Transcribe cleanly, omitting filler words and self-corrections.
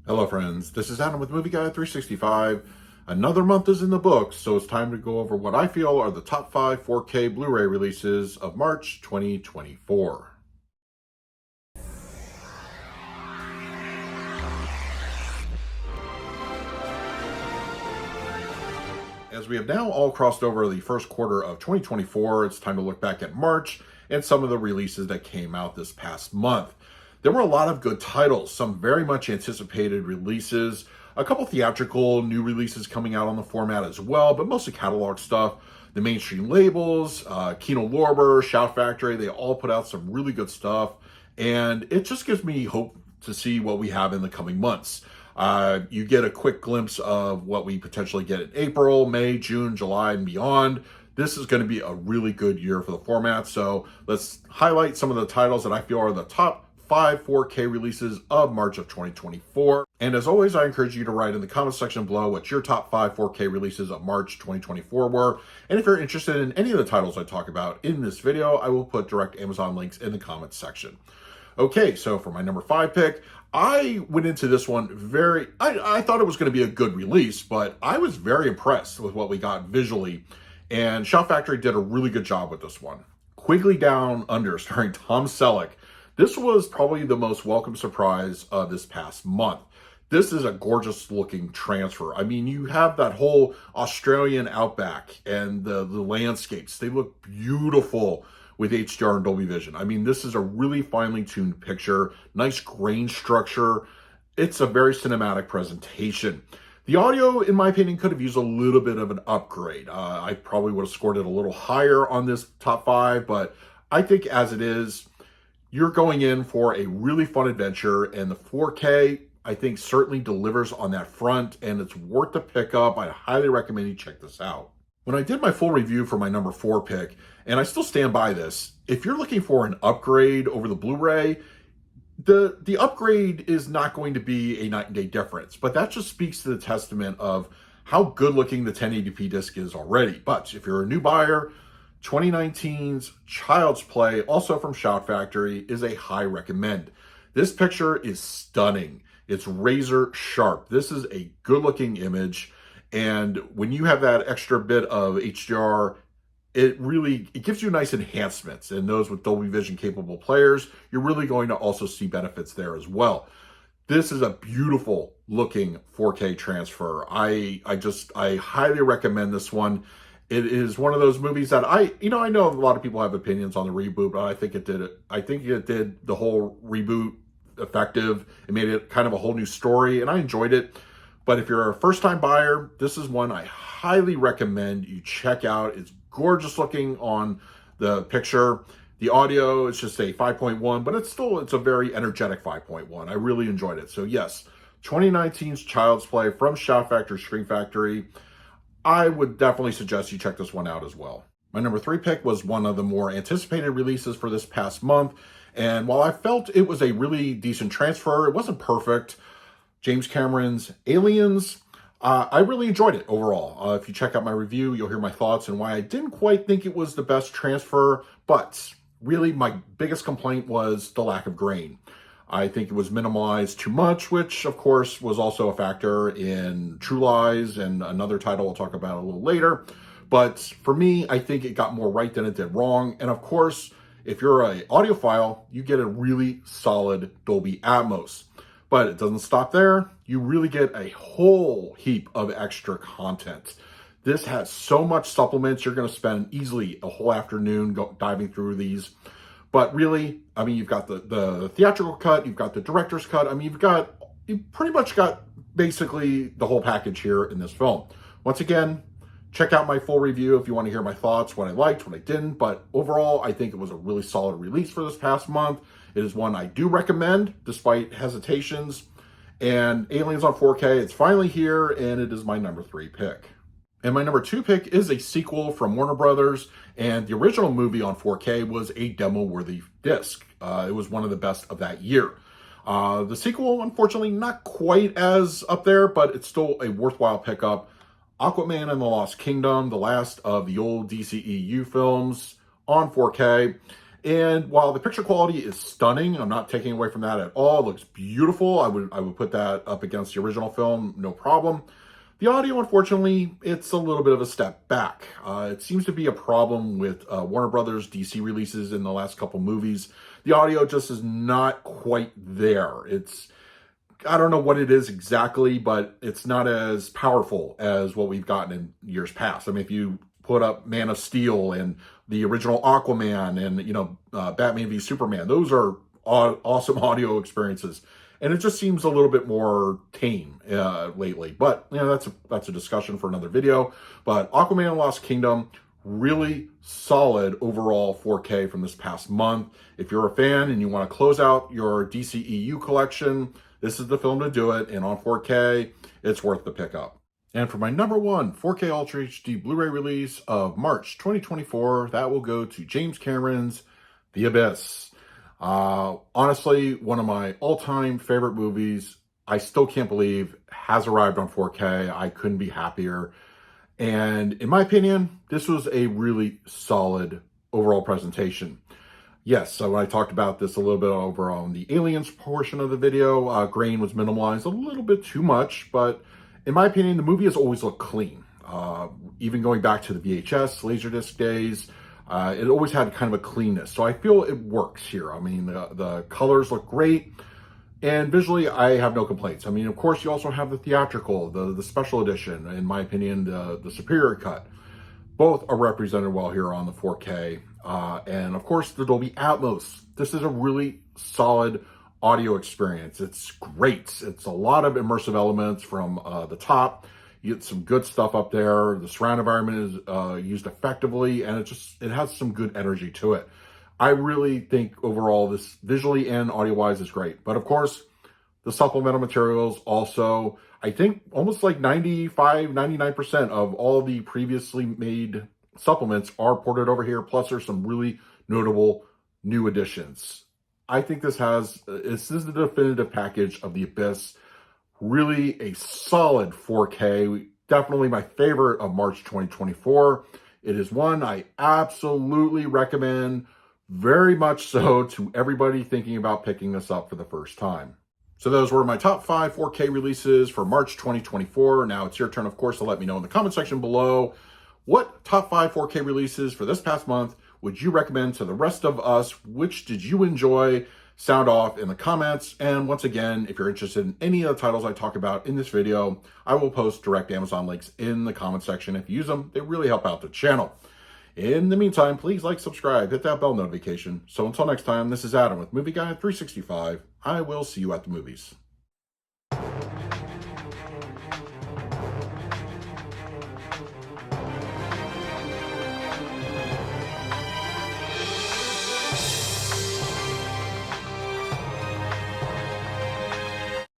Hello friends, this is Adam with Movie Guide 365. Another month is in the books, so it's time to go over what I feel are the top 5 4K Blu-ray releases of March 2024. As we have now all crossed over the first quarter of 2024, it's time to look back at March and some of the releases that came out this past month. There were a lot of good titles, some very much anticipated releases, a couple theatrical new releases coming out on the format as well, but mostly catalog stuff. The mainstream labels, Kino Lorber, Shout Factory, they all put out some really good stuff, and it just gives me hope to see what we have in the coming months. You get a quick glimpse of what we potentially get in April, May, June, July, and beyond. This is going to be a really good year for the format, so let's highlight some of the titles that I feel are the top 5 4K releases of March of 2024. And as always, I encourage you to write in the comment section below what your top 5 4K releases of March 2024 were. And if you're interested in any of the titles I talk about in this video, I will put direct Amazon links in the comments section. Okay, so for my number 5 pick, I went into this one I thought it was going to be a good release, but I was very impressed with what we got visually. And Shout Factory did a really good job with this one. Quigley Down Under, starring Tom Selleck. This was probably the most welcome surprise of this past month. This is a gorgeous looking transfer. I mean, you have that whole Australian outback and the landscapes. They look beautiful with HDR and Dolby Vision. I mean, this is a really finely tuned picture, nice grain structure. It's a very cinematic presentation. The audio, in my opinion, could have used a little bit of an upgrade. I probably would have scored it a little higher on this top 5, but I think as it is, you're going in for a really fun adventure, and the 4K, I think, certainly delivers on that front, and it's worth the pickup. I highly recommend you check this out. When I did my full review for my number 4 pick, and I still stand by this, if you're looking for an upgrade over the Blu-ray, the upgrade is not going to be a night and day difference, but that just speaks to the testament of how good looking the 1080p disc is already. But if you're a new buyer, 2019's Child's Play, also from Shout Factory, is a high recommend. This picture is stunning. It's razor sharp. This is a good looking image. And when you have that extra bit of HDR, it gives you nice enhancements. And those with Dolby Vision capable players, you're really going to also see benefits there as well. This is a beautiful looking 4K transfer. I highly recommend this one. It is one of those movies that I know a lot of people have opinions on the reboot, but I think it did the whole reboot effective. It made it kind of a whole new story, and I enjoyed it. But if you're a first-time buyer, this is one I highly recommend you check out. It's gorgeous looking on the picture. The audio is just a 5.1, but it's a very energetic 5.1. I really enjoyed it. So yes, 2019's Child's Play from Shout Factory Screen Factory. I would definitely suggest you check this one out as well. My number 3 pick was one of the more anticipated releases for this past month. And while I felt it was a really decent transfer, it wasn't perfect. James Cameron's Aliens, I really enjoyed it overall. If you check out my review, you'll hear my thoughts and why I didn't quite think it was the best transfer. But really, my biggest complaint was the lack of grain. I think it was minimalized too much, which of course was also a factor in True Lies and another title I'll talk about a little later. But for me, I think it got more right than it did wrong. And of course, if you're an audiophile, you get a really solid Dolby Atmos. But it doesn't stop there. You really get a whole heap of extra content. This has so much supplements. You're going to spend easily a whole afternoon diving through these. But really, I mean, you've got the theatrical cut, you've got the director's cut. I mean, you pretty much got basically the whole package here in this film. Once again, check out my full review if you want to hear my thoughts, what I liked, what I didn't. But overall, I think it was a really solid release for this past month. It is one I do recommend, despite hesitations. And Aliens on 4K, it's finally here, and it is my number 3 pick. And my number 2 pick is a sequel from Warner Brothers, and the original movie on 4K was a demo-worthy disc. It was one of the best of that year. The sequel, unfortunately, not quite as up there, but it's still a worthwhile pickup. Aquaman and the Lost Kingdom, the last of the old DCEU films on 4K. And while the picture quality is stunning, I'm not taking away from that at all. It looks beautiful. I would put that up against the original film, no problem. The audio, unfortunately, it's a little bit of a step back. It seems to be a problem with Warner Brothers DC releases in the last couple movies. The audio just is not quite there. I don't know what it is exactly, but it's not as powerful as what we've gotten in years past. I mean, if you put up Man of Steel and the original Aquaman and, Batman v Superman, those are awesome audio experiences. And it just seems a little bit more tame lately. But, that's a discussion for another video. But Aquaman Lost Kingdom, really solid overall 4K from this past month. If you're a fan and you want to close out your DCEU collection, this is the film to do it. And on 4K, it's worth the pickup. And for my number one 4K Ultra HD Blu-ray release of March 2024, that will go to James Cameron's The Abyss. Honestly, one of my all-time favorite movies. I still can't believe has arrived on 4K. I couldn't be happier. And in my opinion, this was a really solid overall presentation. Yes, so when I talked about this a little bit over on the Aliens portion of the video, grain was minimalized a little bit too much, but in my opinion, the movie has always looked clean. Even going back to the VHS, Laserdisc days, it always had kind of a cleanness. So I feel it works here. I mean, the colors look great. And visually, I have no complaints. I mean, of course, you also have the theatrical, the special edition, in my opinion, the superior cut. Both are represented well here on the 4K. And of course, the Dolby Atmos. This is a really solid audio experience. It's great. It's a lot of immersive elements from the top. You get some good stuff up there. The surround environment is used effectively, and it has some good energy to it. I really think overall this visually and audio-wise is great. But of course, the supplemental materials also, I think almost like 95, 99% of all the previously made supplements are ported over here. Plus there's some really notable new additions. I think this is the definitive package of The Abyss. Really a solid 4K. Definitely my favorite of March 2024. It is one I absolutely recommend, very much so, to everybody thinking about picking this up for the first time. So those were my top 5 4K releases for March 2024. Now it's your turn, of course, to let me know in the comment section below, what top 5 4K releases for this past month would you recommend to the rest of us? Which did you enjoy? Sound off in the comments. And once again, if you're interested in any of the titles I talk about in this video, I will post direct Amazon links in the comment section. If you use them, they really help out the channel. In the meantime, please like, subscribe, hit that bell notification. So until next time, this is Adam with Movie Guy 365. I will see you at the movies.